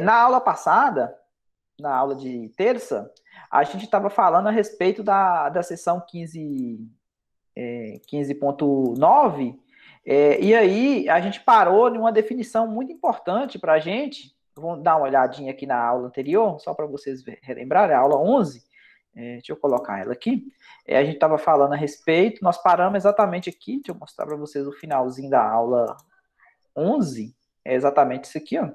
Na aula passada, na aula de terça, a gente estava falando a respeito da seção 15.9, e aí a gente parou em uma definição muito importante para a gente. Vamos dar uma olhadinha aqui na aula anterior, só para vocês relembrarem, a aula 11. Deixa eu colocar ela aqui. A gente estava falando a respeito, nós paramos exatamente aqui, deixa eu mostrar para vocês o finalzinho da aula 11, é exatamente isso aqui, ó.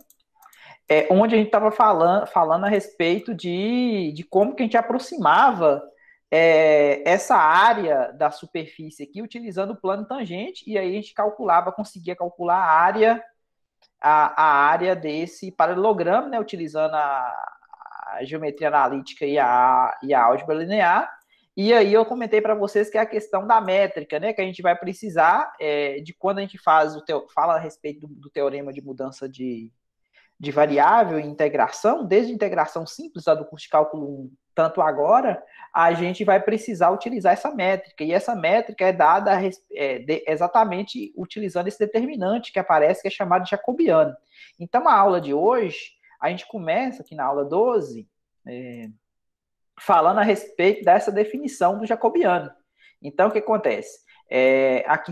Onde a gente estava falando a respeito de como que a gente aproximava essa área da superfície aqui utilizando o plano tangente, e aí a gente conseguia calcular a área desse paralelogramo, né, utilizando a geometria analítica e a álgebra linear. E aí eu comentei para vocês que é a questão da métrica, né, que a gente vai precisar de quando a gente fala a respeito do teorema de mudança de variável e integração, desde integração simples, a do curso de cálculo 1, tanto agora, a gente vai precisar utilizar essa métrica, e essa métrica é dada exatamente utilizando esse determinante que aparece, que é chamado de jacobiano. Então, a aula de hoje, a gente começa aqui na aula 12, falando a respeito dessa definição do jacobiano. Então, o que acontece? Aqui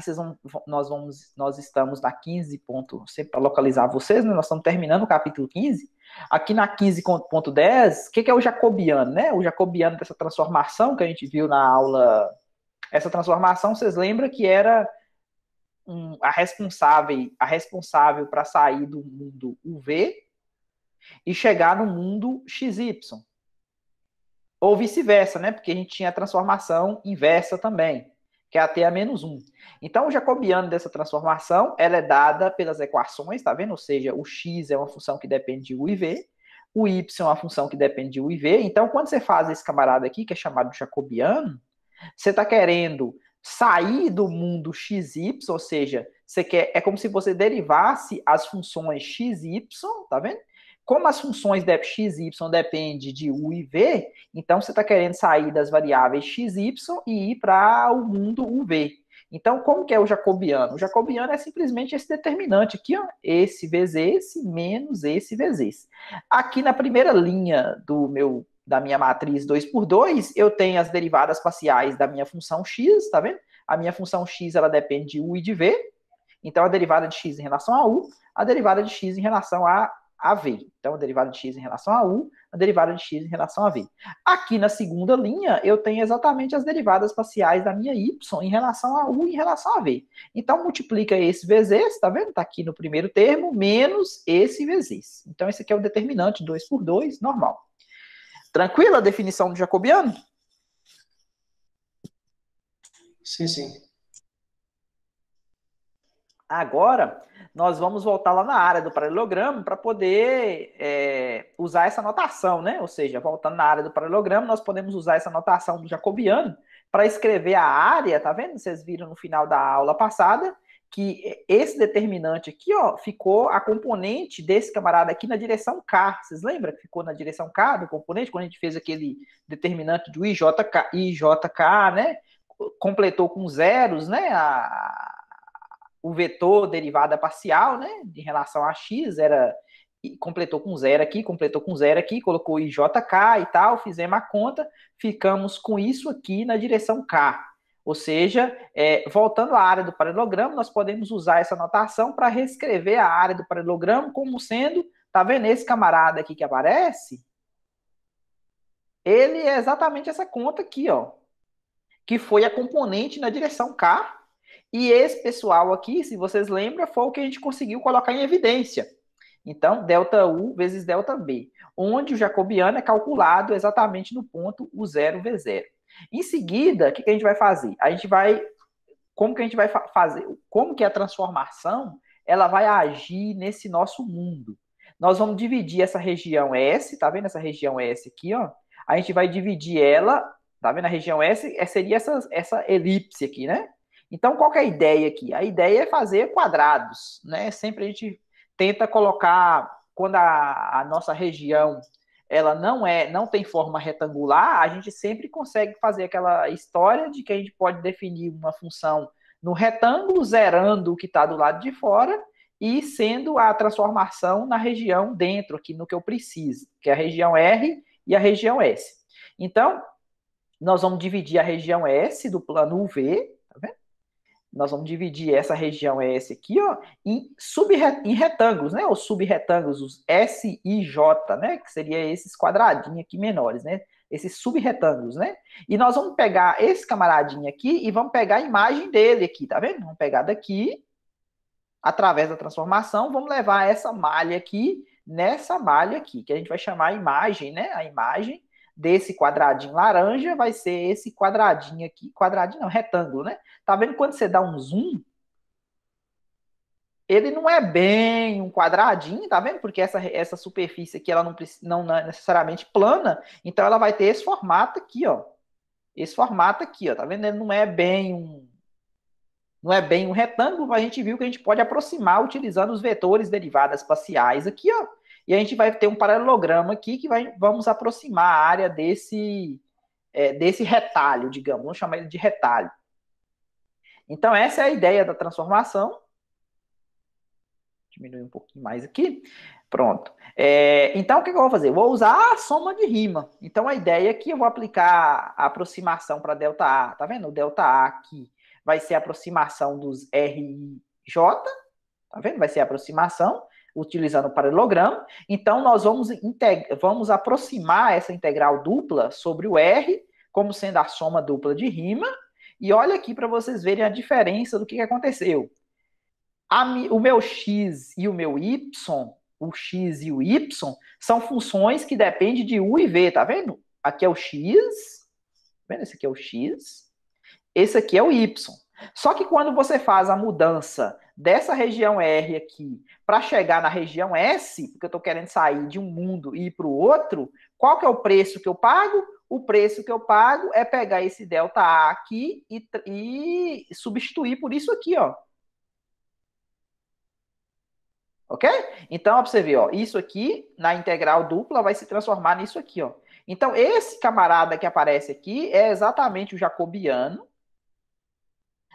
nós estamos na 15 ponto, sempre para localizar vocês, né? Nós estamos terminando o capítulo 15. Aqui na 15.10, o que é o jacobiano, né? O jacobiano dessa transformação que a gente viu na aula. Essa transformação, vocês lembram que era a responsável para sair do mundo UV e chegar no mundo XY. Ou vice-versa, né? Porque a gente tinha a transformação inversa também, que é até a menos 1. Então, o jacobiano dessa transformação, ela é dada pelas equações, tá vendo? Ou seja, o x é uma função que depende de u e v, o y é uma função que depende de u e v. Então, quando você faz esse camarada aqui, que é chamado de jacobiano, você está querendo sair do mundo xy, ou seja, é como se você derivasse as funções xy, tá vendo? Como as funções x, y dependem de u e v, então você está querendo sair das variáveis x, y e ir para o mundo uv. Então, como que é o jacobiano? O jacobiano é simplesmente esse determinante aqui, ó, esse vezes esse, menos esse vezes esse. Aqui na primeira linha da minha matriz 2 por 2, eu tenho as derivadas parciais da minha função x, tá vendo? A minha função x, ela depende de u e de v, então a derivada de x em relação a u, a derivada de x em relação a v. Então, a derivada de x em relação a u, a derivada de x em relação a v. Aqui na segunda linha, eu tenho exatamente as derivadas parciais da minha y em relação a u e em relação a v. Então, multiplica esse vezes esse, tá vendo? Tá aqui no primeiro termo, menos esse vezes esse. Então, esse aqui é o determinante 2 por 2, normal. Tranquila a definição do jacobiano? Sim, sim. Agora, nós vamos voltar lá na área do paralelogramo para poder usar essa notação, né? Ou seja, voltando na área do paralelogramo, nós podemos usar essa notação do jacobiano para escrever a área, tá vendo? Vocês viram no final da aula passada que esse determinante aqui, ó, ficou a componente desse camarada aqui na direção K. Vocês lembram que ficou na direção K do componente, quando a gente fez aquele determinante do IJK, né? Completou com zeros, né? O vetor derivada parcial, né, em relação a x, completou com zero aqui, colocou IJK e tal, fizemos a conta, ficamos com isso aqui na direção K. Ou seja, voltando à área do paralelogramo, nós podemos usar essa notação para reescrever a área do paralelogramo como sendo, tá vendo esse camarada aqui que aparece? Ele é exatamente essa conta aqui, ó, que foi a componente na direção K. E esse pessoal aqui, se vocês lembram, foi o que a gente conseguiu colocar em evidência. Então, delta U vezes delta B, onde o jacobiano é calculado exatamente no ponto U0 V0. Em seguida, o que a gente vai fazer? Como que a gente vai fazer? Como que a transformação ela vai agir nesse nosso mundo? Nós vamos dividir essa região S, tá vendo essa região S aqui, ó? A gente vai dividir ela, tá vendo a região S? Seria essa elipse aqui, né? Então, qual que é a ideia aqui? A ideia é fazer quadrados, né? Sempre a gente tenta colocar, quando a nossa região ela não tem forma retangular, a gente sempre consegue fazer aquela história de que a gente pode definir uma função no retângulo, zerando o que está do lado de fora, e sendo a transformação na região dentro, aqui no que eu preciso, que é a região R e a região S. Então, nós vamos dividir a região S do plano UV, tá vendo? Nós vamos dividir essa região S aqui, ó, em retângulos, né? Os subretângulos, os S e J, né? Que seria esses quadradinhos aqui menores, né? Esses subretângulos, né? E nós vamos pegar esse camaradinho aqui e vamos pegar a imagem dele aqui, tá vendo? Vamos pegar daqui, através da transformação, vamos levar essa malha aqui nessa malha aqui, que a gente vai chamar a imagem, né? A imagem desse quadradinho laranja vai ser esse quadradinho aqui, quadradinho não, retângulo, né? Tá vendo quando você dá um zoom? Ele não é bem um quadradinho, tá vendo? Porque essa superfície aqui, ela não é necessariamente plana, então ela vai ter esse formato aqui, ó. Esse formato aqui, ó, tá vendo? Ele não é bem um retângulo, mas a gente viu que a gente pode aproximar utilizando os vetores derivadas espaciais aqui, ó. E a gente vai ter um paralelograma aqui que vamos aproximar a área desse retalho, digamos. Vamos chamar ele de retalho. Então, essa é a ideia da transformação. Diminuir um pouquinho mais aqui. Pronto. Então, o que eu vou fazer? Vou usar a soma de rima. Então, a ideia é que eu vou aplicar a aproximação para ΔA. Tá vendo? O ΔA aqui vai ser a aproximação dos RJ. Tá vendo? Vai ser a aproximação utilizando o paralelogramo. Então, nós vamos aproximar essa integral dupla sobre o R como sendo a soma dupla de rima. E olha aqui para vocês verem a diferença do que aconteceu. O meu x e o meu y, o x e o y, são funções que dependem de u e v, tá vendo? Aqui é o x, tá vendo? Esse aqui é o x, esse aqui é o y. Só que quando você faz a mudança dessa região R aqui para chegar na região S, porque eu estou querendo sair de um mundo e ir para o outro, qual que é o preço que eu pago? O preço que eu pago é pegar esse ΔA aqui e substituir por isso aqui, ó. Ok? Então, ó, pra você ver, ó, isso aqui, na integral dupla, vai se transformar nisso aqui, ó. Então, esse camarada que aparece aqui é exatamente o jacobiano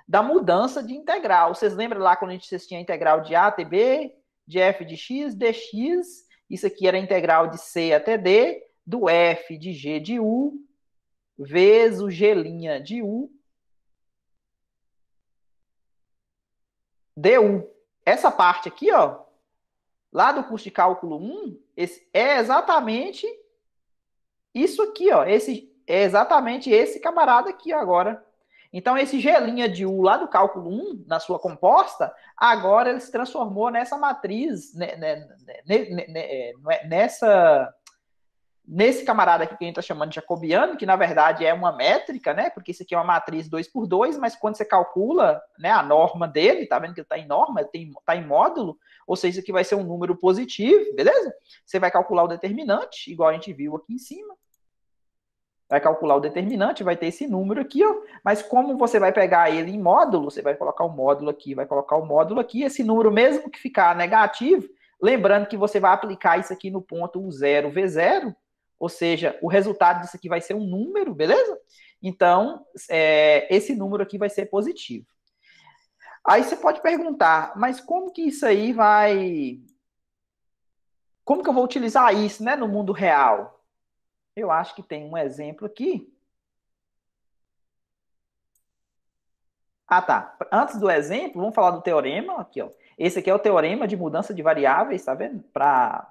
da mudança de integral. Vocês lembram lá quando vocês tinham a integral de A até B, de f de x, dx, isso aqui era a integral de c até d, do f de g de u, vezes o g' de u, du. Essa parte aqui, ó, lá do curso de cálculo 1, é exatamente isso aqui, ó. É exatamente esse camarada aqui agora. Então, esse G' de U lá do cálculo 1, na sua composta, agora ele se transformou nessa matriz, nesse camarada aqui que a gente está chamando de jacobiano, que na verdade é uma métrica, né? Porque isso aqui é uma matriz 2 por 2, mas quando você calcula, né, a norma dele, tá vendo que ele está em norma, ele está em módulo, ou seja, isso aqui vai ser um número positivo, beleza? Você vai calcular o determinante, igual a gente viu aqui em cima. Vai calcular o determinante, vai ter esse número aqui, ó. Mas como você vai pegar ele em módulo, você vai colocar o módulo aqui, vai colocar o módulo aqui, esse número mesmo que ficar negativo, lembrando que você vai aplicar isso aqui no ponto U0V0, ou seja, o resultado disso aqui vai ser um número, beleza? Então, esse número aqui vai ser positivo. Aí você pode perguntar, mas como que isso aí vai... Como que eu vou utilizar isso, né, no mundo real? Eu acho que tem um exemplo aqui. Ah, tá. Antes do exemplo, vamos falar do teorema. Aqui, ó. Esse aqui é o teorema de mudança de variáveis, tá vendo? Para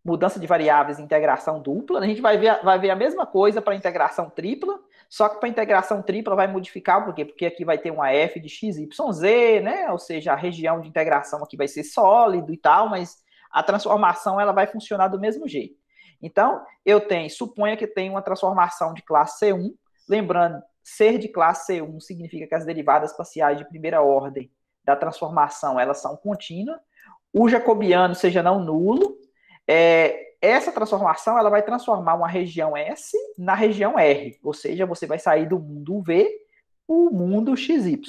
mudança de variáveis e integração dupla. A gente vai ver a mesma coisa para integração tripla, só que para integração tripla vai modificar, por quê? Porque aqui vai ter uma f de x, y, z, né? Ou seja, a região de integração aqui vai ser sólido e tal, mas a transformação ela vai funcionar do mesmo jeito. Então, suponha que tem uma transformação de classe C1, lembrando, ser de classe C1 significa que as derivadas parciais de primeira ordem da transformação, elas são contínuas, o jacobiano seja não nulo, essa transformação ela vai transformar uma região S na região R, ou seja, você vai sair do mundo V para o mundo XY.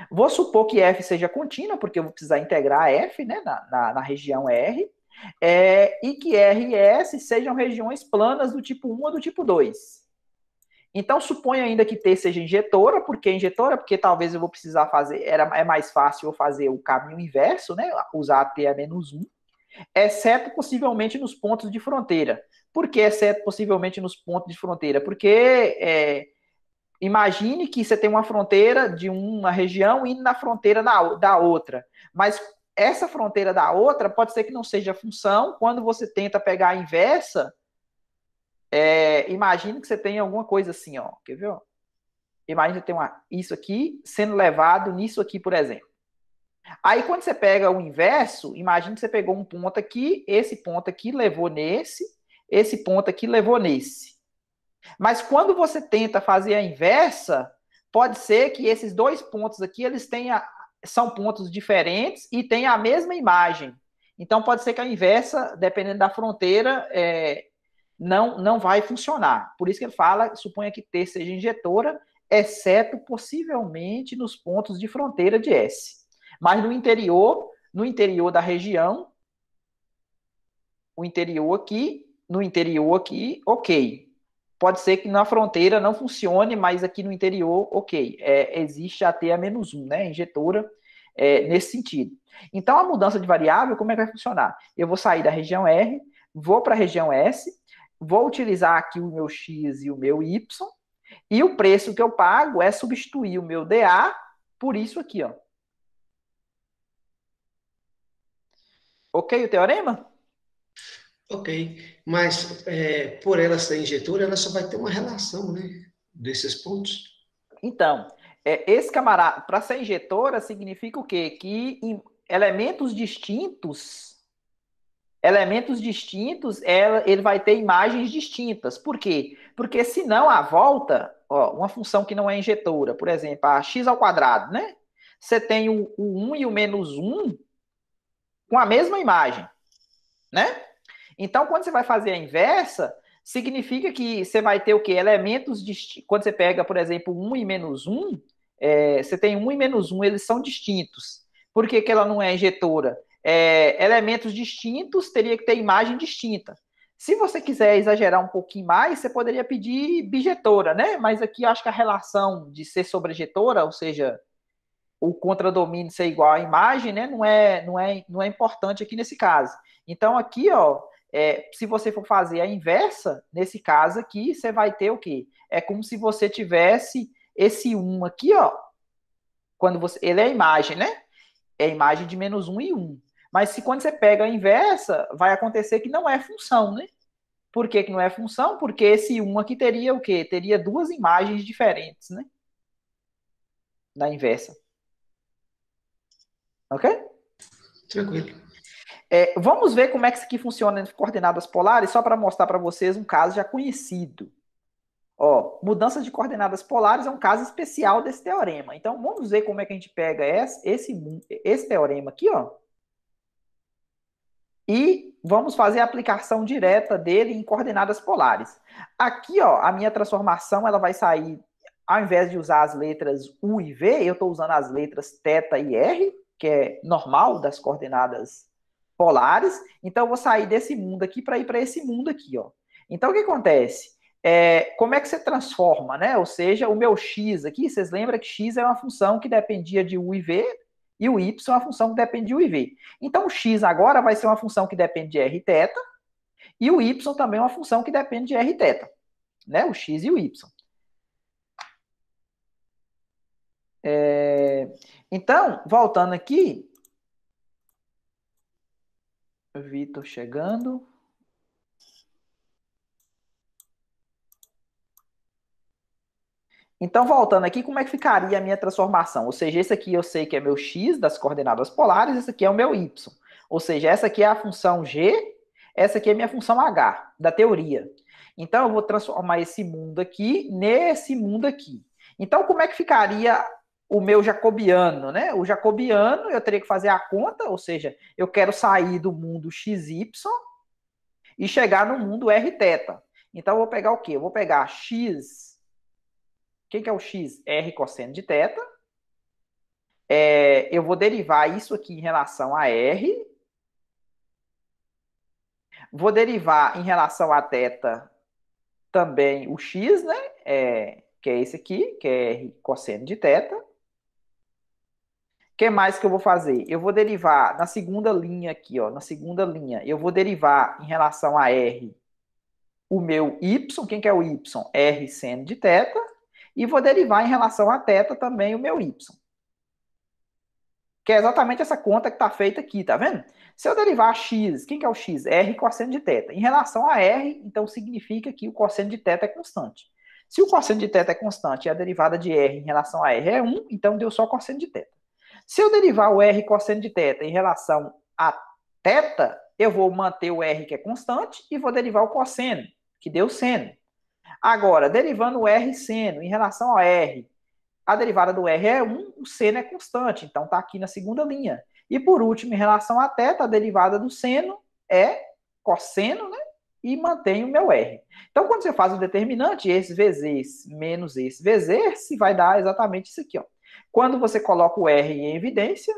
Vou supor que F seja contínua, porque eu vou precisar integrar F, né, na região R, e que R e S sejam regiões planas do tipo 1 ou do tipo 2. Então, suponho ainda que T seja injetora. Por que injetora? Porque talvez eu vou precisar fazer, é mais fácil eu fazer o caminho inverso, né? Usar T a menos 1, exceto possivelmente nos pontos de fronteira. Por que exceto possivelmente nos pontos de fronteira? Porque imagine que você tem uma fronteira de uma região indo na fronteira da outra. Mas essa fronteira da outra pode ser que não seja função. Quando você tenta pegar a inversa, imagine que você tem alguma coisa assim, ó. Quer ver? Ó? Imagina que tem isso aqui sendo levado nisso aqui, por exemplo. Aí, quando você pega o inverso, imagina que você pegou um ponto aqui, esse ponto aqui levou nesse, esse ponto aqui levou nesse. Mas quando você tenta fazer a inversa, pode ser que esses dois pontos aqui, são pontos diferentes e têm a mesma imagem. Então, pode ser que a inversa, dependendo da fronteira, não vai funcionar. Por isso que ele fala, suponha que T seja injetora, exceto possivelmente nos pontos de fronteira de S. Mas no interior da região, no interior aqui, ok. Pode ser que na fronteira não funcione, mas aqui no interior, ok. Existe até a menos 1, né? Injetora, nesse sentido. Então, a mudança de variável, como é que vai funcionar? Eu vou sair da região R, vou para a região S, vou utilizar aqui o meu X e o meu Y, e o preço que eu pago é substituir o meu DA por isso aqui, ó. Ok o teorema? Ok, mas por ela ser injetora, ela só vai ter uma relação, né, desses pontos. Então, esse camarada, para ser injetora, significa o quê? Que elementos distintos, ele vai ter imagens distintas. Por quê? Porque senão a volta, ó, uma função que não é injetora, por exemplo, a x ao quadrado, né? Você tem o 1 e o menos 1 com a mesma imagem, né? Então, quando você vai fazer a inversa, significa que você vai ter o quê? Elementos distintos. Quando você pega, por exemplo, 1 e menos 1, você tem 1 e menos 1, eles são distintos. Por que, que ela não é injetora? Elementos distintos teria que ter imagem distinta. Se você quiser exagerar um pouquinho mais, você poderia pedir bijetora, né? Mas aqui eu acho que a relação de ser sobrejetora, ou seja, o contradomínio ser igual à imagem, né, não é importante aqui nesse caso. Então, aqui, ó, se você for fazer a inversa, nesse caso aqui, você vai ter o quê? É como se você tivesse esse 1 aqui, ó, ele é a imagem, né? É a imagem de menos 1 e 1. Mas se quando você pega a inversa, vai acontecer que não é função, né? Por que, que não é função? Porque esse 1 aqui teria o quê? Teria duas imagens diferentes, né? Na inversa. Ok? Tranquilo. Vamos ver como é que isso aqui funciona em coordenadas polares, só para mostrar para vocês um caso já conhecido. Ó, mudança de coordenadas polares é um caso especial desse teorema. Então, vamos ver como é que a gente pega esse teorema aqui, ó, e vamos fazer a aplicação direta dele em coordenadas polares. Aqui, ó, a minha transformação ela vai sair, ao invés de usar as letras U e V, eu estou usando as letras θ e R, que é normal das coordenadas polares. Então, eu vou sair desse mundo aqui para ir para esse mundo aqui, ó. Então, o que acontece? Como é que você transforma, né? Ou seja, o meu x aqui, vocês lembram que x é uma função que dependia de u e v, e o y é uma função que depende de u e v. Então, o x agora vai ser uma função que depende de r θ, e o y também é uma função que depende de r θ, né? O x e o y. Então, voltando aqui, Vitor chegando. Então, voltando aqui, como é que ficaria a minha transformação? Ou seja, esse aqui eu sei que é meu x das coordenadas polares, esse aqui é o meu y. Ou seja, essa aqui é a função g, essa aqui é a minha função h, da teoria. Então, eu vou transformar esse mundo aqui nesse mundo aqui. Então, como é que ficaria o meu jacobiano, né? O jacobiano, eu teria que fazer a conta, ou seja, eu quero sair do mundo xy e chegar no mundo rθ. Então, eu vou pegar o quê? Eu vou pegar x. Quem que é o x? R cosseno de θ. Eu vou derivar isso aqui em relação a R. Vou derivar em relação a θ também o x, né? Que é esse aqui, que é r cosseno de θ. O que mais que eu vou fazer? Eu vou derivar na segunda linha aqui, ó, na segunda linha, eu vou derivar em relação a r o meu y, quem que é o y? R seno de θ, e vou derivar em relação a θ também o meu y. Que é exatamente essa conta que está feita aqui, tá vendo? Se eu derivar x, quem que é o x? R cosseno de θ. Em relação a r, então significa que o cosseno de θ é constante. Se o cosseno de θ é constante e a derivada de r em relação a r é 1, então deu só cosseno de θ. Se eu derivar o r cosseno de θ em relação a θ, eu vou manter o r que é constante e vou derivar o cosseno, que deu seno. Agora, derivando o r seno em relação a r, a derivada do r é 1, o seno é constante, então está aqui na segunda linha. E por último, em relação a θ, a derivada do seno é cosseno, né? E mantém o meu r. Então, quando você faz o determinante, esse vezes esse menos esse vezes esse, vai dar exatamente isso aqui, ó. Quando você coloca o r em evidência,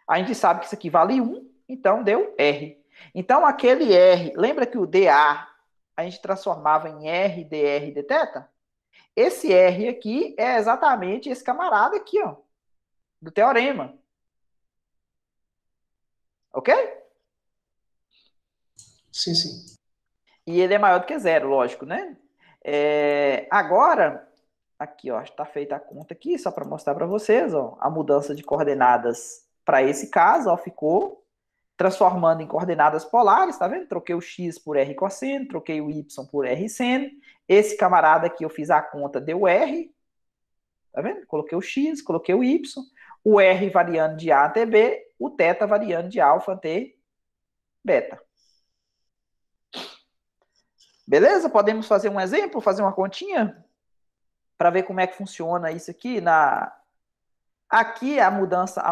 a gente sabe que isso aqui vale 1, então deu r. Então, aquele r, lembra que o dA a gente transformava em r, dr, dθ? Esse R aqui é exatamente esse camarada aqui, ó, do teorema. Ok? Sim, sim. E ele é maior do que zero, lógico, né? Agora, aqui, ó, está feita a conta aqui, só para mostrar para vocês, ó, a mudança de coordenadas para esse caso, ó, ficou transformando em coordenadas polares, tá vendo? Troquei o x por r cosseno, troquei o y por r seno. Esse camarada aqui eu fiz a conta, deu r, tá vendo? Coloquei o x, coloquei o y, o r variando de A até B, o θ variando de alfa até beta. Beleza? Podemos fazer um exemplo, fazer uma continha para ver como é que funciona isso aqui aqui a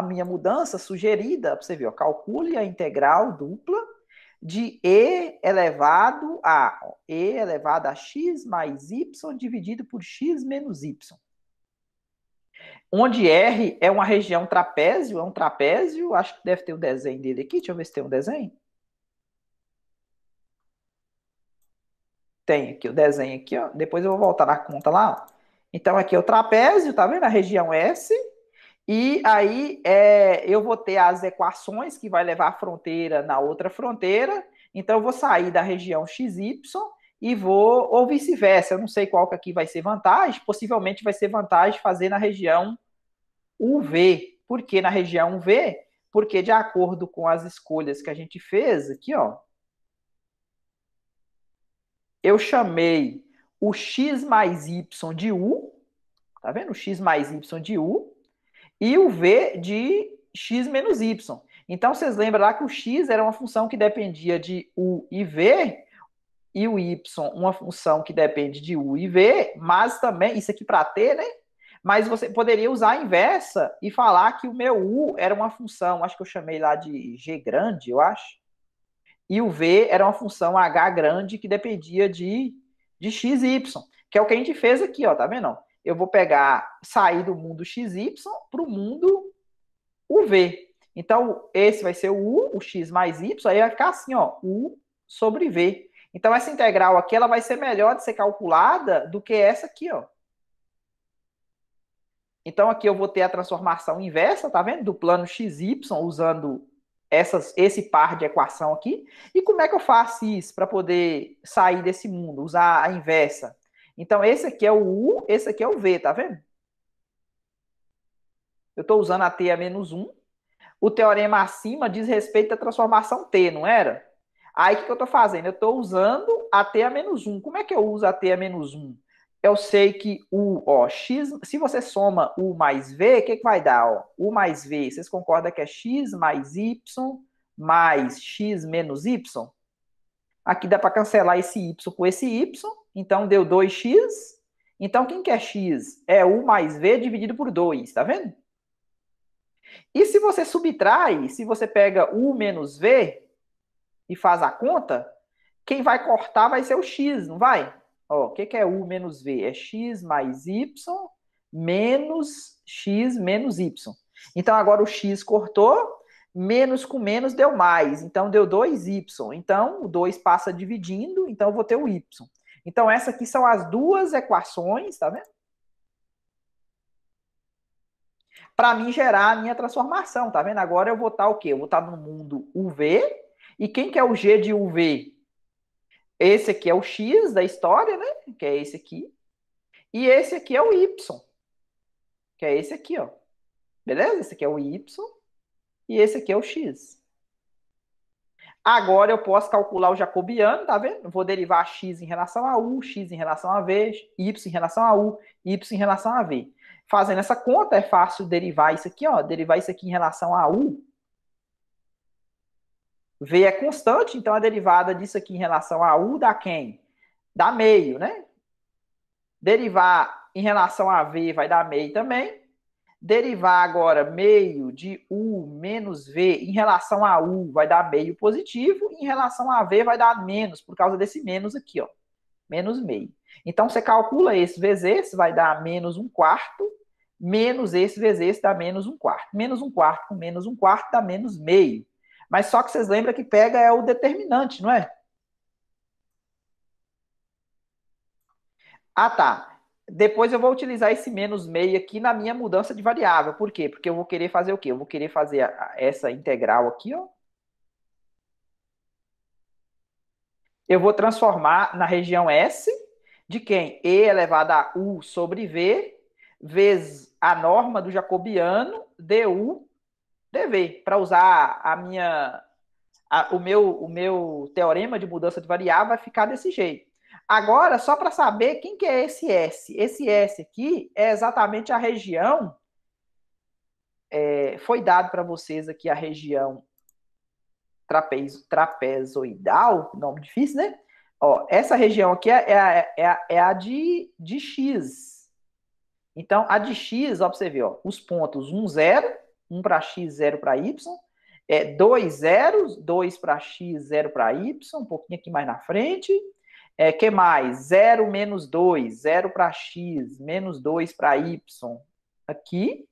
minha mudança sugerida, para você ver, ó, calcule a integral dupla de e elevado a x mais y dividido por x menos y. Onde R é uma região trapézio, é um trapézio, acho que deve ter o desenho dele aqui, deixa eu ver se tem um desenho. Tem aqui o desenho aqui, ó. Depois eu vou voltar na conta lá. Ó. Então aqui é o trapézio, tá vendo? A região S. E aí eu vou ter as equações que vai levar a fronteira na outra fronteira. Então eu vou sair da região XY e vou, ou vice-versa. Eu não sei qual que aqui vai ser vantagem. Possivelmente vai ser vantagem fazer na região UV. Por que na região UV? Porque de acordo com as escolhas que a gente fez aqui, ó, eu chamei o x mais y de u, tá vendo? O x mais y de u, e o v de x menos y. Então, vocês lembram lá que o x era uma função que dependia de u e v, e o y uma função que depende de u e v, mas também, isso aqui para t, né? Mas você poderia usar a inversa e falar que o meu u era uma função, acho que eu chamei lá de g grande, eu acho, e o v era uma função h grande que dependia de x e y, que é o que a gente fez aqui, ó, tá vendo? Eu vou sair do mundo xy para o mundo uv. Então, esse vai ser o u, o x mais y, aí vai ficar assim, ó, u sobre v. Então, essa integral aqui, ela vai ser melhor de ser calculada do que essa aqui, ó. Então, aqui eu vou ter a transformação inversa, tá vendo? Do plano xy, usando esse par de equação aqui. E como é que eu faço isso para poder sair desse mundo? Usar a inversa. Então, esse aqui é o U, esse aqui é o V, tá vendo? Eu estou usando a T a menos 1. O teorema acima diz respeito à transformação T, não era? Aí, o que eu estou fazendo? Eu estou usando a T a menos 1. Como é que eu uso a T a menos 1? Eu sei que x, se você soma U mais V, o que vai dar? Ó? U mais V, vocês concordam que é x mais y mais x menos y? Aqui dá para cancelar esse y com esse y, então deu 2x. Então, quem que é x? É U mais V dividido por 2, tá vendo? E se você subtrai, se você pega U menos V e faz a conta, quem vai cortar vai ser o x, não vai? Ó, o que é U menos V? É x mais y menos x menos y. Então, agora o x cortou, Menos com menos deu mais, então deu 2y. Então, o 2 passa dividindo, então eu vou ter o y. Então, essas aqui são as duas equações, tá vendo? Para mim gerar a minha transformação, tá vendo? Agora eu vou estar o quê? Eu vou estar no mundo UV. E quem que é o G de UV? Esse aqui é o X da história, né? Que é esse aqui. E esse aqui é o Y, que é esse aqui, ó. Beleza? Esse aqui é o Y e esse aqui é o X. Agora eu posso calcular o jacobiano, tá vendo? Eu vou derivar x em relação a u, x em relação a v, y em relação a u, y em relação a v. Fazendo essa conta, é fácil derivar isso aqui, ó. Derivar isso aqui em relação a u. V é constante, então a derivada disso aqui em relação a u dá quem? Dá meio, né? Derivar em relação a v vai dar meio também. Derivar agora meio de u menos v em relação a u vai dar meio positivo, e em relação a v vai dar menos, por causa desse menos aqui, ó. Menos meio. Então, você calcula esse vezes esse, vai dar menos 1/4, menos esse vezes esse dá menos 1/4. Menos 1/4 com menos 1/4 dá menos meio. Mas só que vocês lembram que pega é o determinante, não é? Ah, tá. Depois eu vou utilizar esse menos meio aqui na minha mudança de variável. Por quê? Porque eu vou querer fazer o quê? Eu vou querer fazer essa integral aqui, ó. Eu vou transformar na região S de quem? E elevado a U sobre V, vezes a norma do jacobiano, du, dv, para usar o meu teorema de mudança de variável vai ficar desse jeito. Agora, só para saber quem que é esse S. Esse S aqui é exatamente a região, foi dado para vocês aqui a região trapezoidal, nome difícil, né? Ó, essa região aqui é a de X. Então, a de X, ó, para você ver, ó, os pontos 1, 0, 1 para X, 0 para Y, 2 zeros, 2 para X, 0 para Y, um pouquinho aqui mais na frente. Que mais? 0 menos 2, 0 para X, menos 2 para Y, aqui.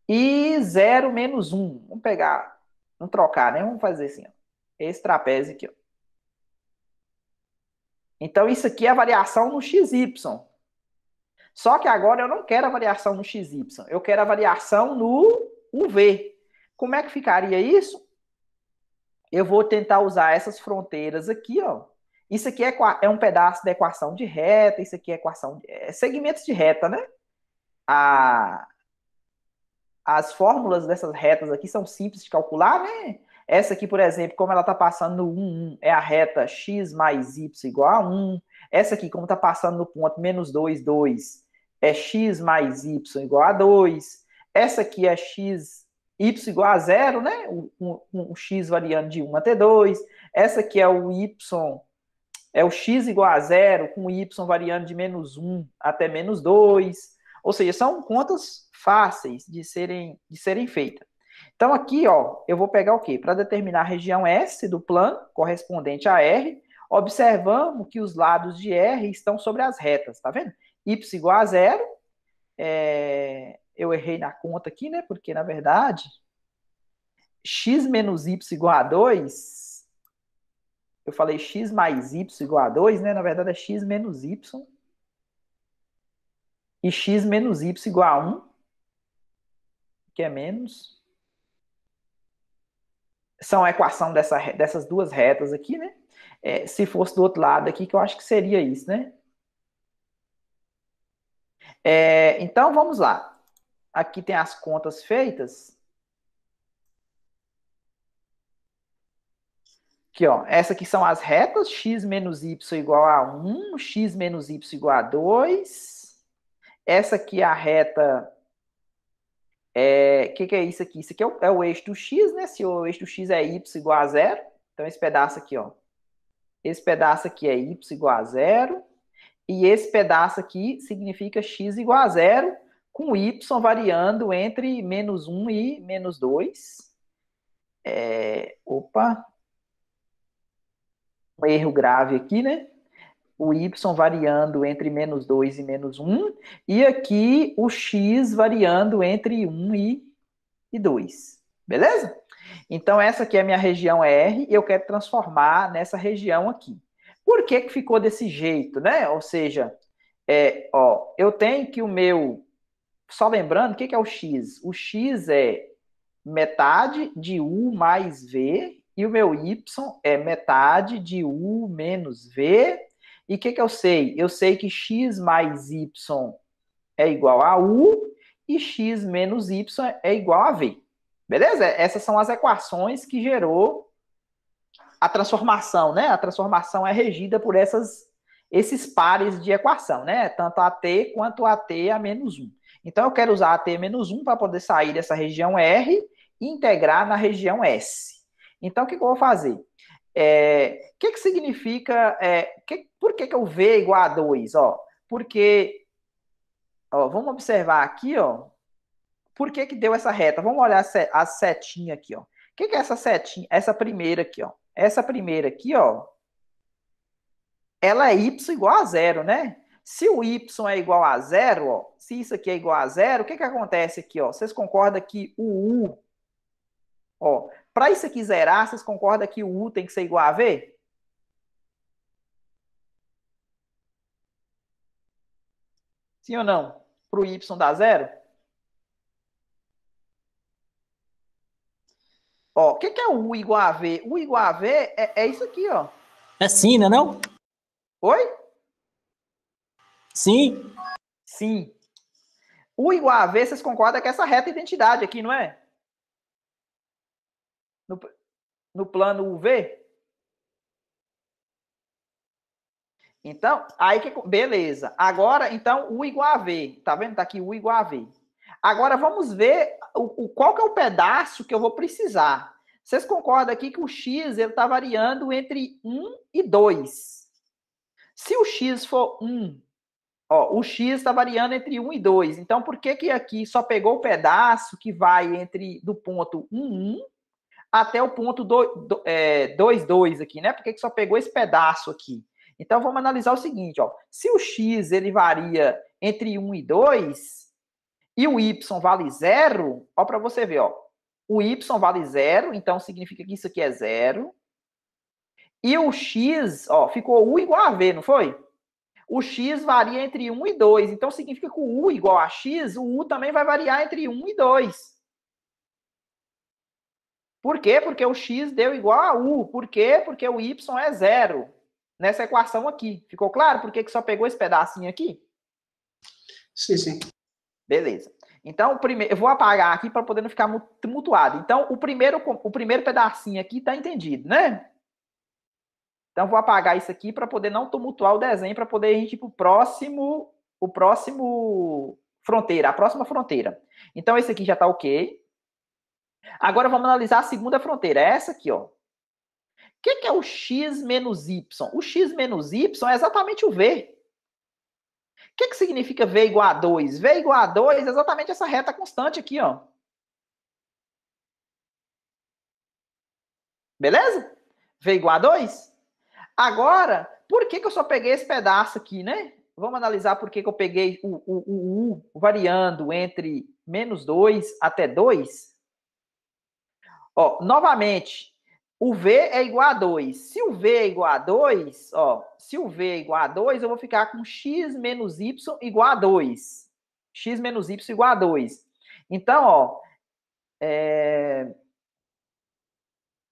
E 0 menos 1. Vamos pegar, vamos trocar, né? Vamos fazer assim, ó. Esse trapézio aqui, ó. Então, isso aqui é a variação no XY. Só que agora eu não quero a variação no XY, eu quero a variação no UV. Como é que ficaria isso? Eu vou tentar usar essas fronteiras aqui, ó. Isso aqui é um pedaço da equação de reta, isso aqui é equação de segmentos de reta, né? As fórmulas dessas retas aqui são simples de calcular, né? Essa aqui, por exemplo, como ela está passando no 1, 1, é a reta x mais y igual a 1. Essa aqui, como está passando no ponto menos 2, 2, é x mais y igual a 2. Essa aqui é x, y igual a 0, né? O x variando de 1 até 2. Essa aqui é o y, é o x igual a 0, com o y variando de menos 1 até menos 2. Ou seja, são contas fáceis de serem feitas. Então, aqui, ó, eu vou pegar o quê? Para determinar a região S do plano, correspondente a R, observamos que os lados de R estão sobre as retas, tá vendo? Y igual a 0. Eu errei na conta aqui, né? Porque, na verdade, x menos y igual a 2, eu falei x mais y igual a 2, né? Na verdade, é x menos y. E x menos y igual a 1, que é menos. São a equação dessas duas retas aqui, né? Se fosse do outro lado aqui, que eu acho que seria isso, né? Então, vamos lá. Aqui tem as contas feitas. Aqui, ó. Essa aqui são as retas. X menos y igual a 1. X menos y igual a 2. Essa aqui é a reta... O que é isso aqui? Isso aqui é o eixo do x, né? Se o eixo do x é y igual a 0, então esse pedaço aqui, ó. Esse pedaço aqui é y igual a 0. E esse pedaço aqui significa x igual a 0, com y variando entre menos 1 e menos 2. Um erro grave aqui, né? O y variando entre menos 2 e menos 1. E aqui o x variando entre 1 e 2. Beleza? Então, essa aqui é a minha região R e eu quero transformar nessa região aqui. Por que que ficou desse jeito, né? Ou seja, ó, eu tenho que o meu... Só lembrando, o que que é o X? O X é metade de U mais V e o meu Y é metade de U menos V. E o que que eu sei? Eu sei que X mais Y é igual a U e X menos Y é igual a V. Beleza? Essas são as equações que gerou a transformação, né? A transformação é regida por esses pares de equação, né? Tanto a t quanto a t a menos 1. Então, eu quero usar a t menos 1 para poder sair dessa região R e integrar na região S. Então, o que, que eu vou fazer? O que, que significa... por que, que o V é igual a 2? Ó, porque... Ó, vamos observar aqui, ó. Por que que deu essa reta? Vamos olhar a setinha aqui, ó. O que que é essa setinha? Essa primeira aqui, ó. Essa primeira aqui, ó, ela é y igual a zero, né? Se o y é igual a zero, ó, se isso aqui é igual a zero, o que que acontece aqui, ó? Vocês concordam que o u, ó, para isso aqui zerar, vocês concordam que o u tem que ser igual a v? Sim ou não? Para o y dar zero? Ó, o que que é o u igual a v? U igual a v é isso aqui, ó. É sim, né não? Oi? Sim. Sim. U igual a v, vocês concordam que é essa reta identidade aqui, não é? No, no plano UV? Então, aí que... Beleza. Agora, então, U igual a V. Tá vendo? Tá aqui U igual a V. Agora, vamos ver qual que é o pedaço que eu vou precisar. Vocês concordam aqui que o X está variando entre 1 e 2. Se o X for 1, ó, o X está variando entre 1 e 2. Então, por que que aqui só pegou o pedaço que vai entre do ponto 1, 1 até o ponto 2, 2 aqui, né? Por que que só pegou esse pedaço aqui? Então, vamos analisar o seguinte, ó. Se o X ele varia entre 1 e 2 e o Y vale 0, ó, para você ver, ó. O Y vale 0, então significa que isso aqui é 0. E o X, ó, ficou U igual a V, não foi? O X varia entre 1 e 2, então significa que o U igual a X, o U também vai variar entre 1 e 2. Por quê? Porque o X deu igual a U. Por quê? Porque o Y é 0 nessa equação aqui. Ficou claro por que só pegou esse pedacinho aqui? Sim, sim. Beleza. Então, eu vou apagar aqui para poder não ficar tumultuado. Então, o primeiro pedacinho aqui está entendido, né? Então, vou apagar isso aqui para poder não tumultuar o desenho, para poder a gente ir para o próximo fronteira, a próxima fronteira. Então, esse aqui já está ok. Agora, vamos analisar a segunda fronteira. Essa aqui, ó. O que é o x menos y? O x menos y é exatamente o v. O que significa v igual a 2? V igual a 2 é exatamente essa reta constante aqui, ó. Beleza? V igual a 2? Agora, por que eu só peguei esse pedaço aqui, né? Vamos analisar por que eu peguei o U variando entre menos 2 até 2. Ó, novamente, o V é igual a 2. Se o V é igual a 2, ó, se o V é igual a 2, eu vou ficar com x menos y igual a 2. X menos y igual a 2. Então, ó,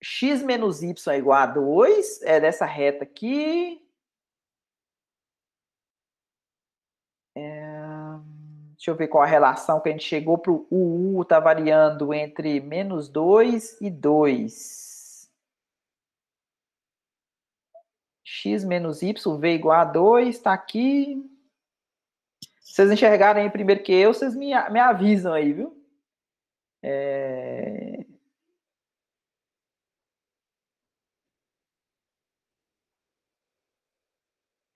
x menos y é igual a 2, é dessa reta aqui. Deixa eu ver qual a relação que a gente chegou para o U, está variando entre menos 2 e 2. X menos Y, V igual a 2, está aqui. Se vocês enxergarem primeiro que eu, vocês me avisam aí, viu?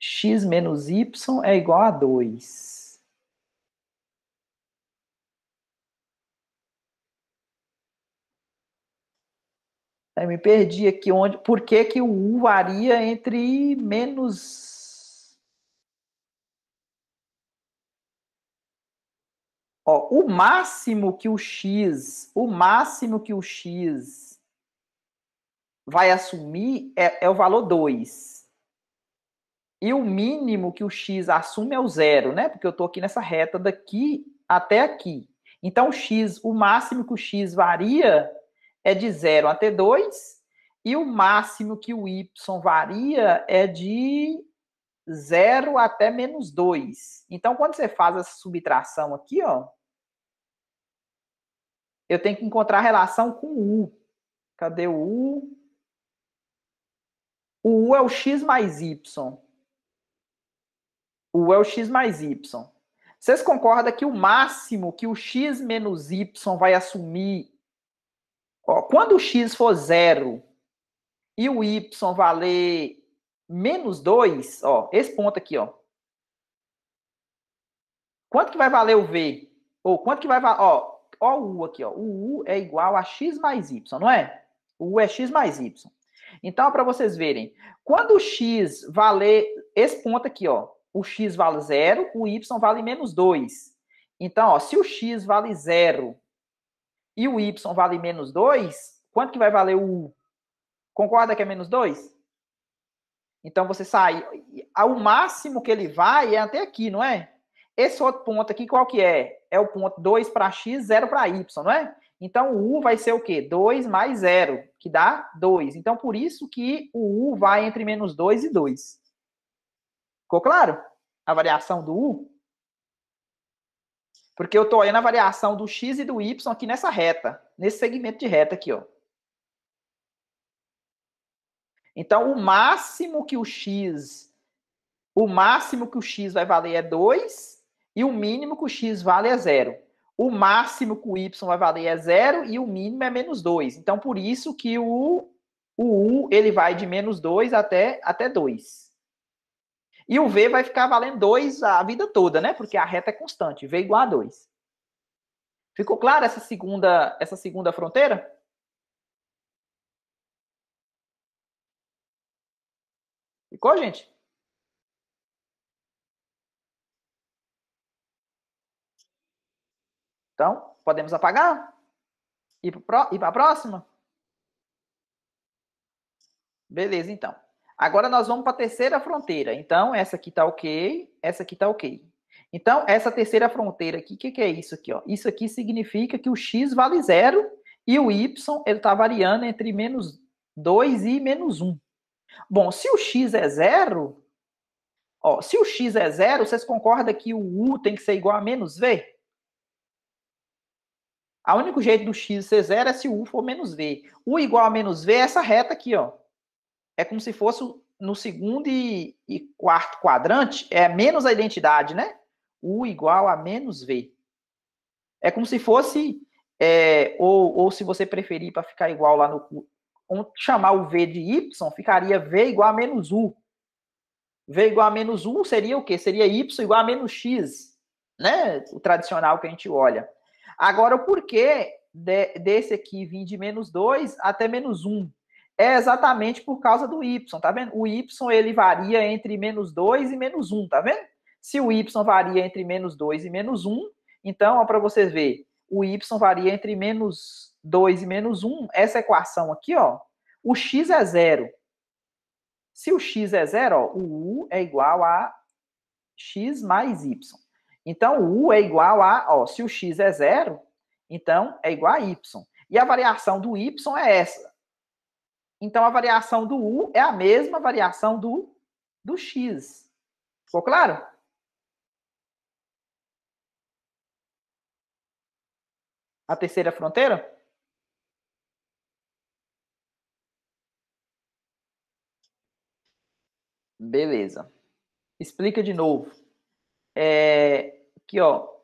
X menos Y é igual a 2. Aí me perdi aqui onde. Por que que o U varia entre menos. Ó, o máximo que o X vai assumir é o valor 2. E o mínimo que o x assume é o 0, né? Porque eu estou aqui nessa reta daqui até aqui. Então, o máximo que o x varia é de 0 até 2, e o máximo que o y varia é de 0 até menos 2. Então, quando você faz essa subtração aqui, ó, eu tenho que encontrar a relação com o u. Cadê o u? O u é o x mais y. O u é o x mais y. Vocês concordam que o máximo que o x menos y vai assumir, ó, quando o x for 0 e o y valer menos 2, ó, esse ponto aqui, ó. Quanto que vai valer o v? Ou quanto que vai valer, ó o u aqui, ó. O u é igual a x mais y, não é? O u é x mais y. Então, para vocês verem, quando o x valer esse ponto aqui, ó, o x vale 0, o y vale menos 2. Então, ó, se o x vale 0 e o y vale menos 2, quanto que vai valer o u? Concorda que é menos 2? Então, você sai... O máximo que ele vai é até aqui, não é? Esse outro ponto aqui, qual que é? É o ponto 2 para x, 0 para y, não é? Então, o u vai ser o quê? 2 mais 0, que dá 2. Então, por isso que o u vai entre menos 2 e 2. Ficou claro? A variação do u? Porque eu estou olhando a variação do x e do y aqui nessa reta, nesse segmento de reta aqui, ó. Então, o máximo que o x vai valer é 2 e o mínimo que o x vale é 0. O máximo que o y vai valer é 0 e o mínimo é menos 2. Então, por isso que o u ele vai de menos 2 até 2. E o v vai ficar valendo 2 a vida toda, né? Porque a reta é constante, v igual a 2. Ficou claro essa segunda fronteira? Ficou, gente? Então, podemos apagar? Ir para a próxima? Beleza, então. Agora nós vamos para a terceira fronteira. Então, essa aqui está ok, essa aqui está ok. Então, essa terceira fronteira aqui, o que é isso aqui? Ó? Isso aqui significa que o x vale 0 e o y está variando entre menos 2 e menos 1. Bom, se o x é 0, ó, se o x é 0, vocês concordam que o u tem que ser igual a menos v? O único jeito do x ser 0 é se o u for menos v. U igual a menos v é essa reta aqui, ó. É como se fosse no segundo e quarto quadrante, é menos a identidade, né? U igual a menos V. É como se fosse, ou se você preferir para ficar igual lá no... Vamos chamar o V de Y, ficaria V igual a menos U. V igual a menos U seria o quê? Seria Y igual a menos X, né? O tradicional que a gente olha. Agora, o porquê desse aqui vir de menos 2 até menos 1? É exatamente por causa do y, tá vendo? O y, ele varia entre menos 2 e menos 1, tá vendo? Se o y varia entre menos 2 e menos 1, então, para vocês verem, o y varia entre menos 2 e menos 1, essa equação aqui, ó, o x é 0. Se o x é 0, ó, o u é igual a x mais y. Então, o u é igual a, ó, se o x é 0, então é igual a y. E a variação do y é essa. Então, a variação do u é a mesma variação do x. Ficou claro? A terceira fronteira? Beleza. Explica de novo. Aqui, ó.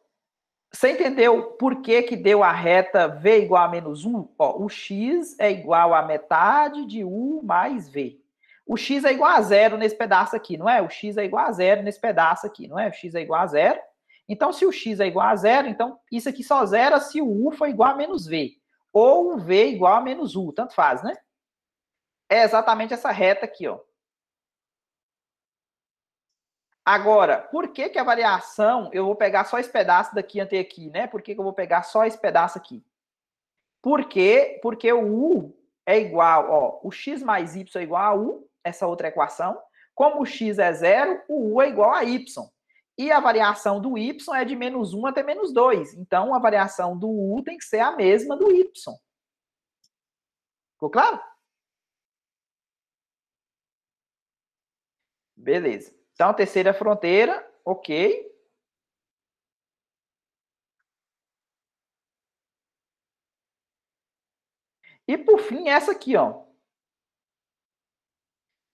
Você entendeu por que deu a reta v igual a menos 1? Ó, o x é igual a metade de u mais v. O x é igual a 0 nesse pedaço aqui, não é? O x é igual a 0 nesse pedaço aqui, não é? O x é igual a 0. Então, se o x é igual a 0, então isso aqui só zera se o u for igual a menos v. Ou o v igual a menos u, tanto faz, né? É exatamente essa reta aqui, ó. Agora, por que a variação, eu vou pegar só esse pedaço daqui até aqui, né? Por que eu vou pegar só esse pedaço aqui? Porque o u é igual, ó, o x mais y é igual a u, essa outra equação. Como o x é zero, o u é igual a y. E a variação do y é de menos 1 até menos 2. Então, a variação do u tem que ser a mesma do y. Ficou claro? Beleza. Então, a terceira fronteira, ok. E, por fim, essa aqui, ó.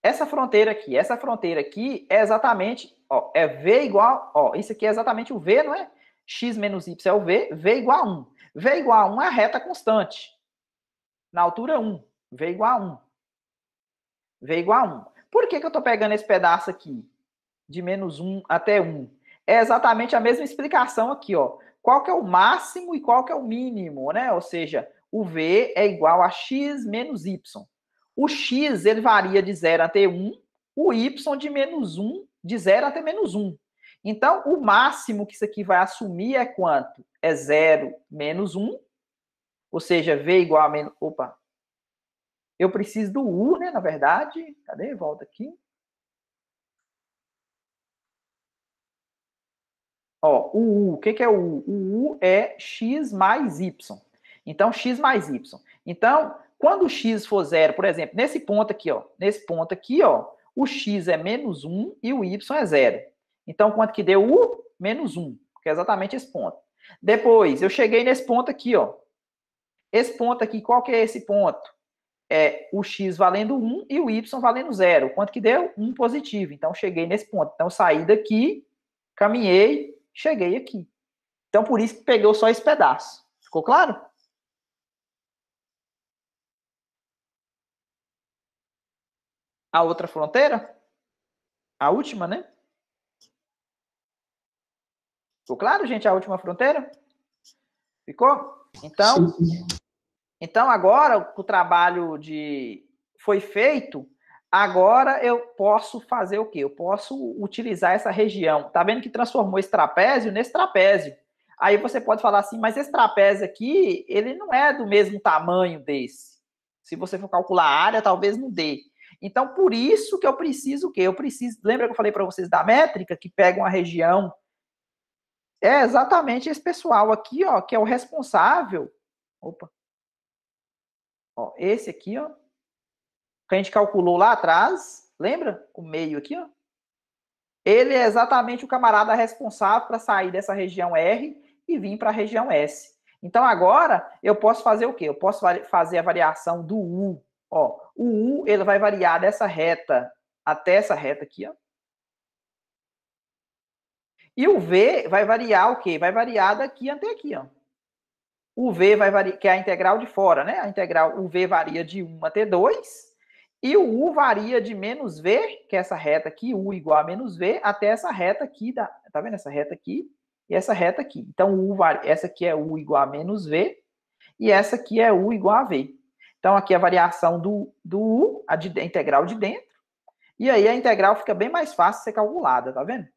Essa fronteira aqui é exatamente, ó, é V igual, ó, isso aqui é exatamente o V, não é? X menos Y é o V igual a 1. V igual a 1 é a reta constante, na altura 1. V igual a 1. V igual a 1. Por que eu estou pegando esse pedaço aqui, de menos 1 até 1? É exatamente a mesma explicação aqui, ó. Qual que é o máximo e qual que é o mínimo, né? Ou seja, o V é igual a X menos Y. O x ele varia de 0 até 1, o y de menos 1, de 0 até menos 1. Então, o máximo que isso aqui vai assumir é quanto? É 0 menos 1, ou seja, v igual a menos... Opa! Eu preciso do u, né, na verdade. Cadê? Volta aqui. Ó, o u, o que é o u? O u é x mais y. Então, x mais y. Então, quando o x for zero, por exemplo, nesse ponto aqui, ó, o x é menos 1 e o y é zero. Então, quanto que deu u? Menos 1, que é exatamente esse ponto. Depois, eu cheguei nesse ponto aqui, ó. Esse ponto aqui, qual que é esse ponto? É o x valendo 1 e o y valendo 0. Quanto que deu? 1 positivo. Então, cheguei nesse ponto. Então, saí daqui, caminhei, cheguei aqui. Então, por isso que pegou só esse pedaço. Ficou claro? A outra fronteira? A última, né? Ficou claro, gente? A última fronteira? Ficou? Então agora o trabalho foi feito, agora eu posso fazer o quê? Eu posso utilizar essa região. Tá vendo que transformou esse trapézio nesse trapézio? Aí você pode falar assim, mas esse trapézio aqui, ele não é do mesmo tamanho desse. Se você for calcular a área, talvez não dê. Então, por isso que eu preciso o quê? Eu preciso, lembra que eu falei para vocês da métrica, que pega uma região? É exatamente esse pessoal aqui, ó, que é o responsável. Opa. Ó, esse aqui, ó, que a gente calculou lá atrás, lembra? O meio aqui, ó. Ele é exatamente o camarada responsável para sair dessa região R e vir para a região S. Então, agora, eu posso fazer o quê? Eu posso fazer a variação do U. Ó, o U, ele vai variar dessa reta até essa reta aqui, ó. E o V vai variar o quê? Vai variar daqui até aqui, ó. O V vai variar, que é a integral de fora, né? A integral, o V varia de 1 até 2. E o U varia de menos V, que é essa reta aqui, U igual a menos V, até essa reta aqui, tá vendo? Essa reta aqui e essa reta aqui. Então, essa aqui é U igual a menos V e essa aqui é U igual a V. Então, aqui é a variação do U, a integral de dentro. E aí a integral fica bem mais fácil de ser calculada, tá vendo?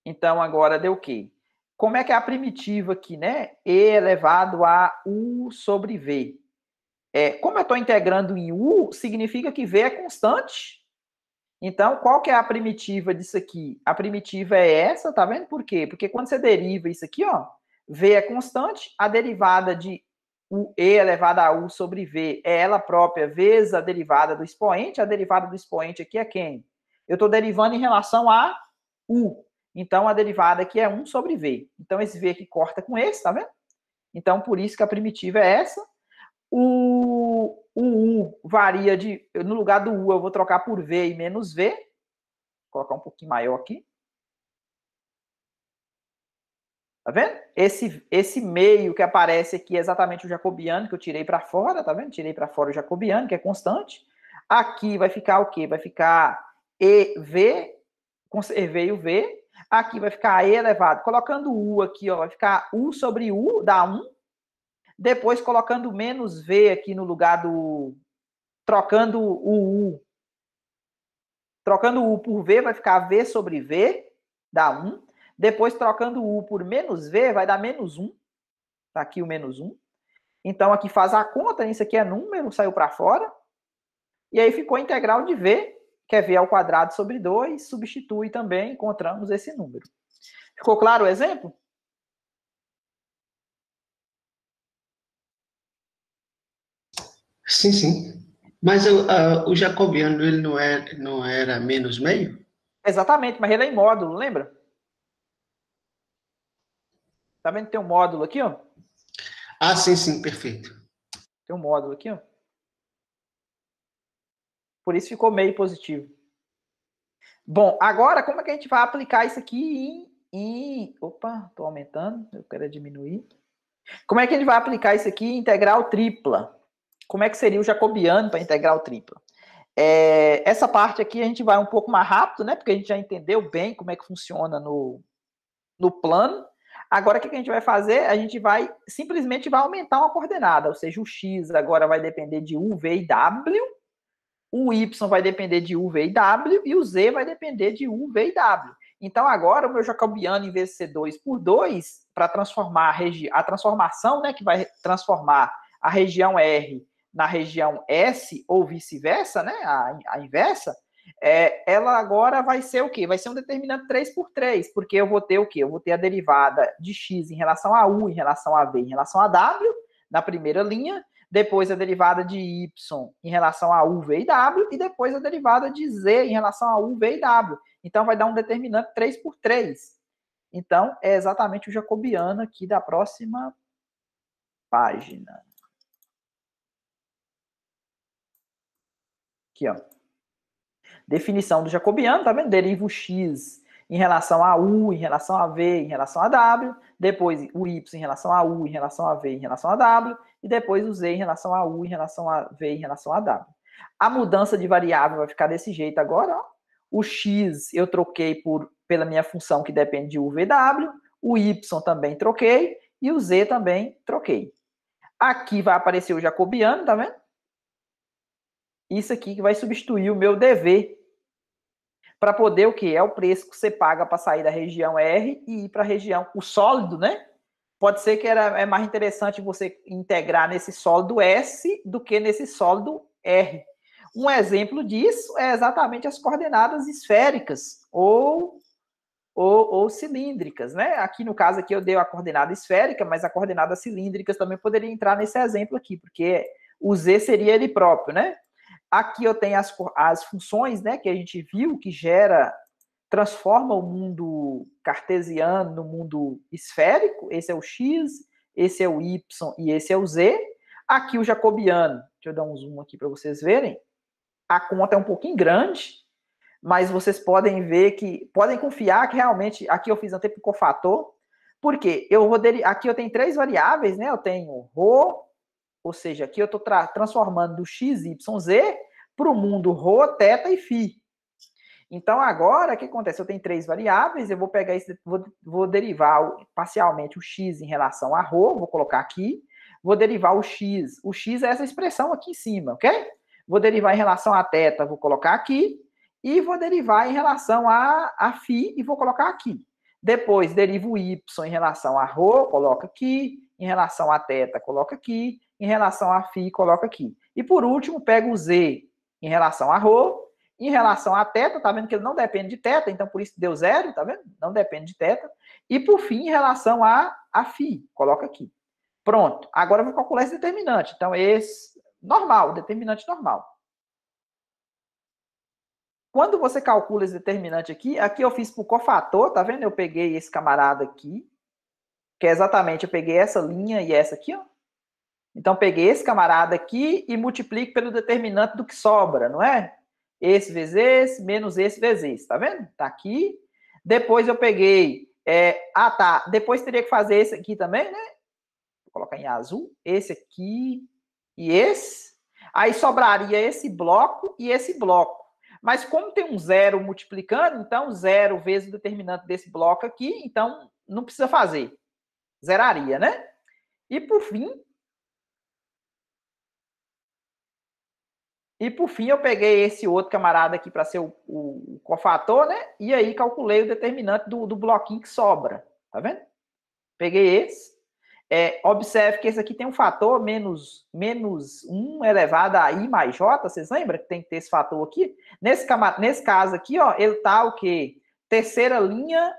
Então, agora deu o quê? Como é que é a primitiva aqui, né? E elevado a U sobre V. Como eu estou integrando em U, significa que V é constante. Então, qual que é a primitiva disso aqui? A primitiva é essa, tá vendo? Por quê? Porque quando você deriva isso aqui, ó, V é constante, a derivada de U E elevado a U sobre V é ela própria vezes a derivada do expoente. A derivada do expoente aqui é quem? Eu estou derivando em relação a U. Então, a derivada aqui é 1 sobre V. Então, esse V aqui corta com esse, tá vendo? Então, por isso que a primitiva é essa. O U varia de... No lugar do U, eu vou trocar por V e menos V. Vou colocar um pouquinho maior aqui. Tá vendo? Esse meio que aparece aqui é exatamente o jacobiano que eu tirei para fora, tá vendo? Tirei para fora o jacobiano, que é constante. Aqui vai ficar o quê? Vai ficar EV, conservei o V. Aqui vai ficar E elevado. Colocando o U aqui, ó, vai ficar U sobre U, dá 1. Depois, colocando menos V aqui no lugar do... Trocando o U. Trocando o U por V, vai ficar V sobre V, dá 1. Depois, trocando o U por menos V, vai dar menos 1. Tá aqui o menos 1. Então, aqui faz a conta, isso aqui é número, saiu para fora. E aí ficou a integral de v, que é v ao quadrado sobre 2, substitui também, encontramos esse número. Ficou claro o exemplo? Sim, sim. Mas o jacobiano, ele não era menos meio? Exatamente, mas ele é em módulo, lembra? Tá vendo que tem um módulo aqui, ó? Ah, sim, sim, perfeito. Tem um módulo aqui, ó. Por isso ficou meio positivo. Bom, agora como é que a gente vai aplicar isso aqui Opa, estou aumentando, eu quero diminuir. Como é que a gente vai aplicar isso aqui em integral tripla? Como é que seria o jacobiano para integral tripla? Essa parte aqui a gente vai um pouco mais rápido, né? Porque a gente já entendeu bem como é que funciona no plano. Agora, o que a gente vai fazer? A gente vai simplesmente vai aumentar uma coordenada, ou seja, o x agora vai depender de u, v e w, o y vai depender de u, v e w, e o z vai depender de u, v e w. Então, agora, o meu jacobiano, em vez de ser 2 por 2, para transformar a transformação, né, que vai transformar a região R na região S, ou vice-versa, né, a inversa, ela agora vai ser o quê? Vai ser um determinante 3 por 3, porque eu vou ter o quê? Eu vou ter a derivada de x em relação a u, em relação a v, em relação a w, na primeira linha, depois a derivada de y em relação a u, v e w, e depois a derivada de z em relação a u, v e w. Então, vai dar um determinante 3 por 3. Então, é exatamente o jacobiano aqui da próxima página. Aqui, ó. Definição do jacobiano, tá vendo? Deriva o x em relação a u, em relação a v, em relação a w, depois o y em relação a u, em relação a v, em relação a w, e depois o z em relação a u, em relação a v, em relação a w. A mudança de variável vai ficar desse jeito agora, ó. O x eu troquei pela minha função que depende de u, v, w, o y também troquei, e o z também troquei. Aqui vai aparecer o jacobiano, tá vendo? Isso aqui que vai substituir o meu dv, para poder o quê? É o preço que você paga para sair da região R e ir para a região, o sólido, né? Pode ser que é mais interessante você integrar nesse sólido S do que nesse sólido R. Um exemplo disso é exatamente as coordenadas esféricas ou cilíndricas, né? Aqui no caso aqui eu dei a coordenada esférica, mas a coordenada cilíndricas também poderia entrar nesse exemplo aqui, porque o Z seria ele próprio, né? Aqui eu tenho as funções, né, que a gente viu, que transforma o mundo cartesiano no mundo esférico. Esse é o x, esse é o y e esse é o z. Aqui o jacobiano, deixa eu dar um zoom aqui para vocês verem. A conta é um pouquinho grande, mas vocês podem ver podem confiar que realmente, aqui eu fiz até por cofator, porque aqui eu tenho 3 variáveis, né? Eu tenho ρ, ou seja, aqui eu estou transformando do x, y, z para o mundo ρ, θ e φ. Então, agora, o que acontece? Eu tenho 3 variáveis, eu vou pegar isso, vou derivar parcialmente o x em relação a ρ, vou colocar aqui, vou derivar o x é essa expressão aqui em cima, ok? Vou derivar em relação a θ, vou colocar aqui, e vou derivar em relação a φ, e vou colocar aqui. Depois, derivo o y em relação a ρ, coloco aqui, em relação a θ, coloco aqui, em relação a φ, coloco aqui. E por último, pego o z em relação a ρ, em relação a θ, tá vendo que ele não depende de θ, então por isso deu zero, tá vendo? Não depende de θ. E por fim, em relação a φ, coloca aqui. Pronto. Agora eu vou calcular esse determinante. Então, esse normal, determinante normal. Quando você calcula esse determinante aqui eu fiz por cofator, tá vendo? Eu peguei esse camarada aqui, que é exatamente, eu peguei essa linha e essa aqui, ó. Então, peguei esse camarada aqui e multiplico pelo determinante do que sobra, não é? Esse vezes esse, menos esse vezes esse, tá vendo? Tá aqui. Depois eu peguei... tá. Depois teria que fazer esse aqui também, né? Vou colocar em azul. Esse aqui e esse. Aí sobraria esse bloco e esse bloco. Mas como tem um zero multiplicando, então zero vezes o determinante desse bloco aqui, então não precisa fazer. Zeraria, né? E por fim, eu peguei esse outro camarada aqui para ser o cofator, né? E aí calculei o determinante do bloquinho que sobra. Tá vendo? Peguei esse. Observe que esse aqui tem um fator menos 1 elevado a I mais J, vocês lembram que tem que ter esse fator aqui? Nesse caso aqui, ó, ele tá o quê? Terceira linha,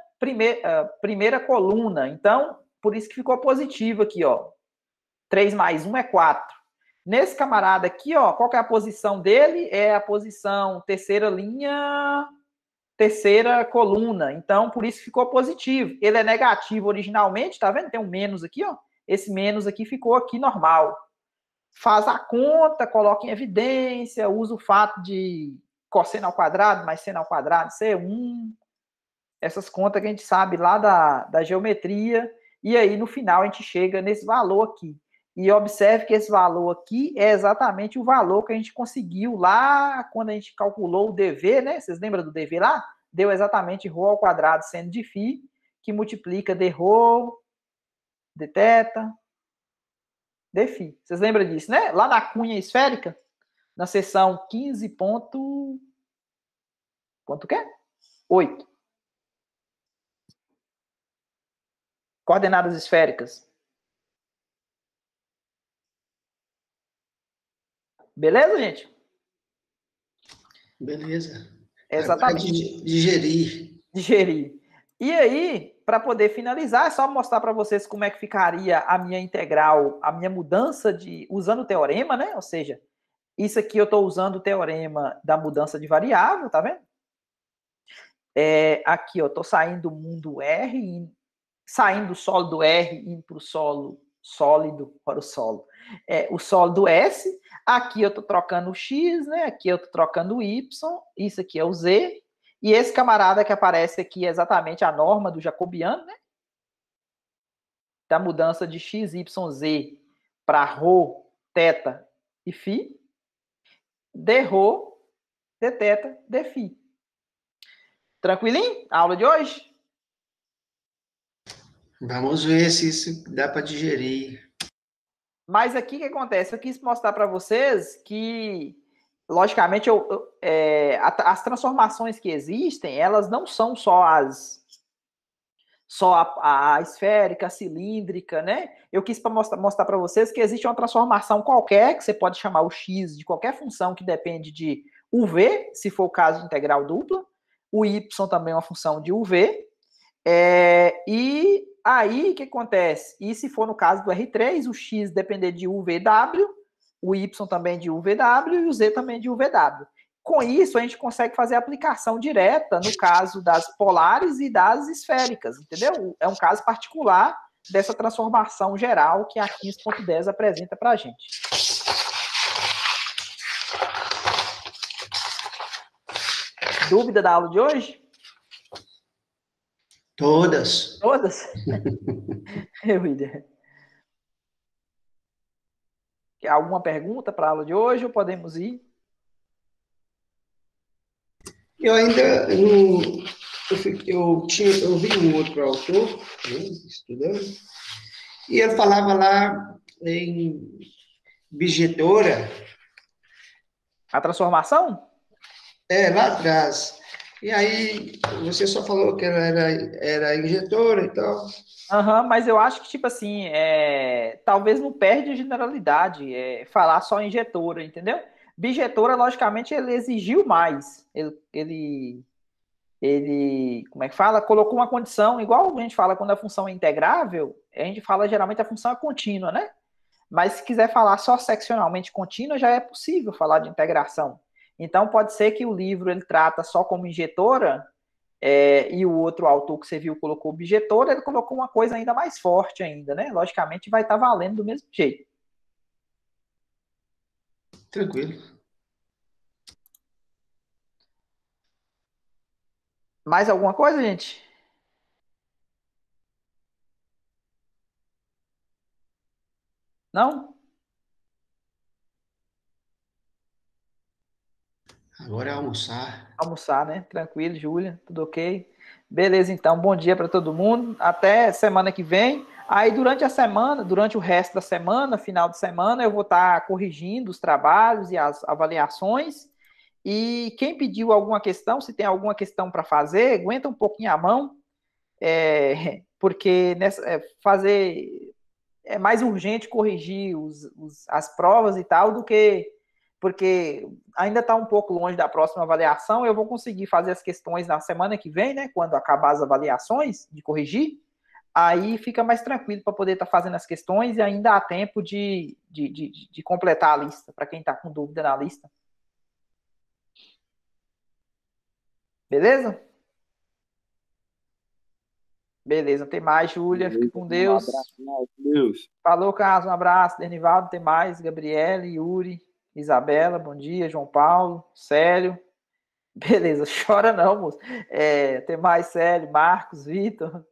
primeira coluna. Então, por isso que ficou positivo aqui, ó. 3 mais 1 é 4. Nesse camarada aqui, ó, qual que é a posição dele? É a posição terceira linha, terceira coluna. Então, por isso ficou positivo. Ele é negativo originalmente, tá vendo? Tem um menos aqui, ó. Esse menos aqui ficou aqui normal. Faz a conta, coloca em evidência, usa o fato de cosseno ao quadrado mais seno ao quadrado ser 1. Essas contas que a gente sabe lá da geometria. E aí, no final, a gente chega nesse valor aqui. E observe que esse valor aqui é exatamente o valor que a gente conseguiu lá quando a gente calculou o dV, né? Vocês lembram do dV lá? Deu exatamente ρ ao quadrado seno de φ, que multiplica dρ, dθ, dφ. Vocês lembram disso, né? Lá na cunha esférica, na seção 15 ponto... Quanto que é? 8. Coordenadas esféricas. Beleza, gente? Beleza. Exatamente. Agora digerir. Digerir. E aí, para poder finalizar, é só mostrar para vocês como é que ficaria a minha integral, a minha mudança usando o teorema, né? Ou seja, isso aqui eu estou usando o teorema da mudança de variável, tá vendo? Aqui eu estou saindo do mundo R, saindo do sólido R, indo para o sólido, para o solo. O sólido S, aqui eu estou trocando o X, né? Aqui eu estou trocando o Y, isso aqui é o Z, e esse camarada que aparece aqui é exatamente a norma do jacobiano, né? Da mudança de x, y, z para ρ, θ e φ, dρ, dθ, dφ. Tranquilinho? A aula de hoje? Vamos ver se isso dá para digerir. Mas aqui o que acontece? Eu quis mostrar para vocês que, logicamente, as transformações que existem, elas não são só a esférica, a cilíndrica, né? Eu quis mostrar para vocês que existe uma transformação qualquer, que você pode chamar o x de qualquer função que depende de uv, se for o caso de integral dupla, o y também é uma função de uv, e aí o que acontece? E se for no caso do R3, o x depender de UVW, o y também de UVW e o z também de UVW. Com isso, a gente consegue fazer aplicação direta no caso das polares e das esféricas, entendeu? É um caso particular dessa transformação geral que a 15.10 apresenta para a gente. Dúvida da aula de hoje? Todas. Todas? Alguma pergunta para a aula de hoje ou podemos ir? Eu ainda não. Eu vi um outro autor, né, estudando, e ele falava lá em bijetora. A transformação? Lá atrás. E aí, você só falou que ela era injetora e tal. Mas eu acho que, tipo assim, talvez não perde a generalidade, falar só injetora, entendeu? Bijetora, logicamente, ele exigiu mais. Ele, como é que fala? Colocou uma condição, igual a gente fala quando a função é integrável, a gente fala geralmente a função é contínua, né? Mas se quiser falar só seccionalmente contínua, já é possível falar de integração. Então, pode ser que o livro ele trata só como injetora, e o outro autor que você viu colocou objetora, ele colocou uma coisa ainda mais forte ainda, né? Logicamente vai estar valendo do mesmo jeito. Tranquilo. Mais alguma coisa, gente? Não? Agora é almoçar. Almoçar, né? Tranquilo, Júlia, tudo ok? Beleza, então, bom dia para todo mundo. Até semana que vem. Aí, durante a semana, durante o resto da semana, final de semana, eu vou estar corrigindo os trabalhos e as avaliações. E quem pediu alguma questão, se tem alguma questão para fazer, aguenta um pouquinho a mão, porque fazer é mais urgente corrigir as provas e tal do que porque ainda está um pouco longe da próxima avaliação. Eu vou conseguir fazer as questões na semana que vem, né? Quando acabar as avaliações de corrigir, aí fica mais tranquilo para poder estar fazendo as questões e ainda há tempo de completar a lista, para quem está com dúvida na lista. Beleza? Beleza, tem mais, Júlia. Fique com Um abraço, Deus. Deus. Falou, Carlos. Um abraço. Denivaldo, tem mais. Gabriele, Yuri, Isabela, bom dia. João Paulo, Célio. Beleza, chora não, moço. Tem mais, Célio, Marcos, Vitor.